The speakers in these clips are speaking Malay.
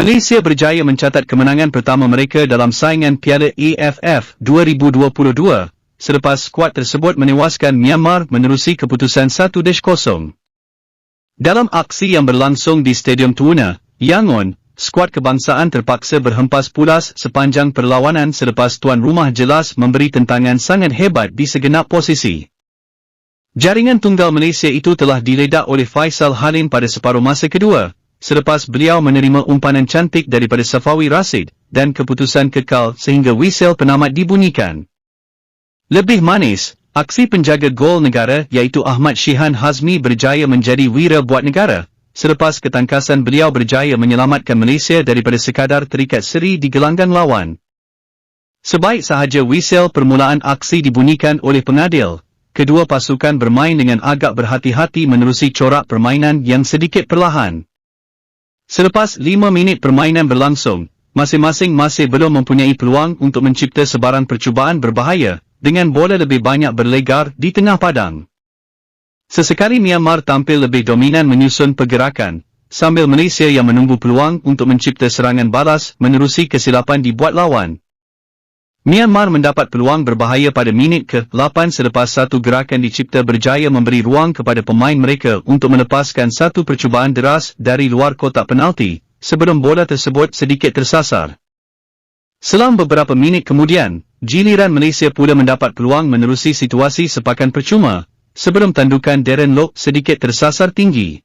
Malaysia berjaya mencatat kemenangan pertama mereka dalam saingan Piala AFF 2022, selepas skuad tersebut menewaskan Myanmar menerusi keputusan 1-0. Dalam aksi yang berlangsung di Stadium Tuna, Yangon, skuad kebangsaan terpaksa berhempas pulas sepanjang perlawanan selepas tuan rumah jelas memberi tentangan sangat hebat di segenap posisi. Jaringan tunggal Malaysia itu telah diledak oleh Faisal Halim pada separuh masa kedua, selepas beliau menerima umpanan cantik daripada Safawi Rashid, dan keputusan kekal sehingga whistle penamat dibunyikan. Lebih manis, aksi penjaga gol negara iaitu Ahmad Shihan Hazmi berjaya menjadi wira buat negara, selepas ketangkasan beliau berjaya menyelamatkan Malaysia daripada sekadar terikat seri di gelanggang lawan. Sebaik sahaja whistle permulaan aksi dibunyikan oleh pengadil, kedua pasukan bermain dengan agak berhati-hati menerusi corak permainan yang sedikit perlahan. Selepas 5 minit permainan berlangsung, masing-masing masih belum mempunyai peluang untuk mencipta sebarang percubaan berbahaya, dengan bola lebih banyak berlegar di tengah padang. Sesekali Myanmar tampil lebih dominan menyusun pergerakan, sambil Malaysia yang menunggu peluang untuk mencipta serangan balas menerusi kesilapan dibuat lawan. Myanmar mendapat peluang berbahaya pada minit ke-8 selepas satu gerakan dicipta berjaya memberi ruang kepada pemain mereka untuk melepaskan satu percubaan deras dari luar kotak penalti, sebelum bola tersebut sedikit tersasar. Selang beberapa minit kemudian, giliran Malaysia pula mendapat peluang menerusi situasi sepakan percuma, sebelum tandukan Darren Lock sedikit tersasar tinggi.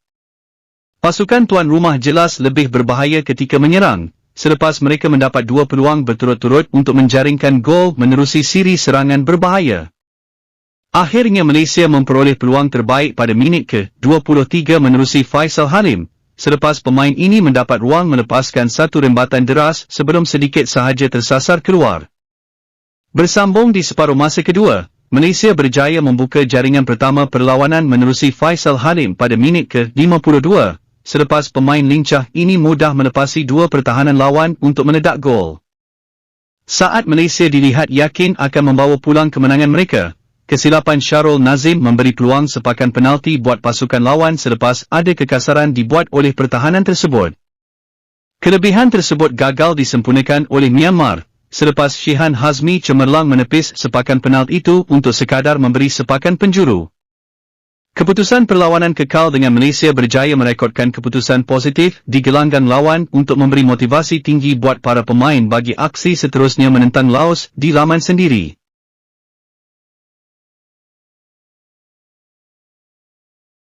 Pasukan tuan rumah jelas lebih berbahaya ketika menyerang, selepas mereka mendapat 2 peluang berturut-turut untuk menjaringkan gol menerusi siri serangan berbahaya. Akhirnya Malaysia memperoleh peluang terbaik pada minit ke-23 menerusi Faisal Halim, selepas pemain ini mendapat ruang melepaskan satu rembatan deras sebelum sedikit sahaja tersasar keluar. Bersambung di separuh masa kedua, Malaysia berjaya membuka jaringan pertama perlawanan menerusi Faisal Halim pada minit ke-52, selepas pemain lincah ini mudah melepasi 2 pertahanan lawan untuk meledak gol. Saat Malaysia dilihat yakin akan membawa pulang kemenangan mereka, kesilapan Syarul Nazim memberi peluang sepakan penalti buat pasukan lawan selepas ada kekasaran dibuat oleh pertahanan tersebut. Kelebihan tersebut gagal disempurnakan oleh Myanmar, selepas Shihan Hazmi cemerlang menepis sepakan penalti itu untuk sekadar memberi sepakan penjuru. Keputusan perlawanan kekal dengan Malaysia berjaya merekodkan keputusan positif di gelanggang lawan untuk memberi motivasi tinggi buat para pemain bagi aksi seterusnya menentang Laos di laman sendiri.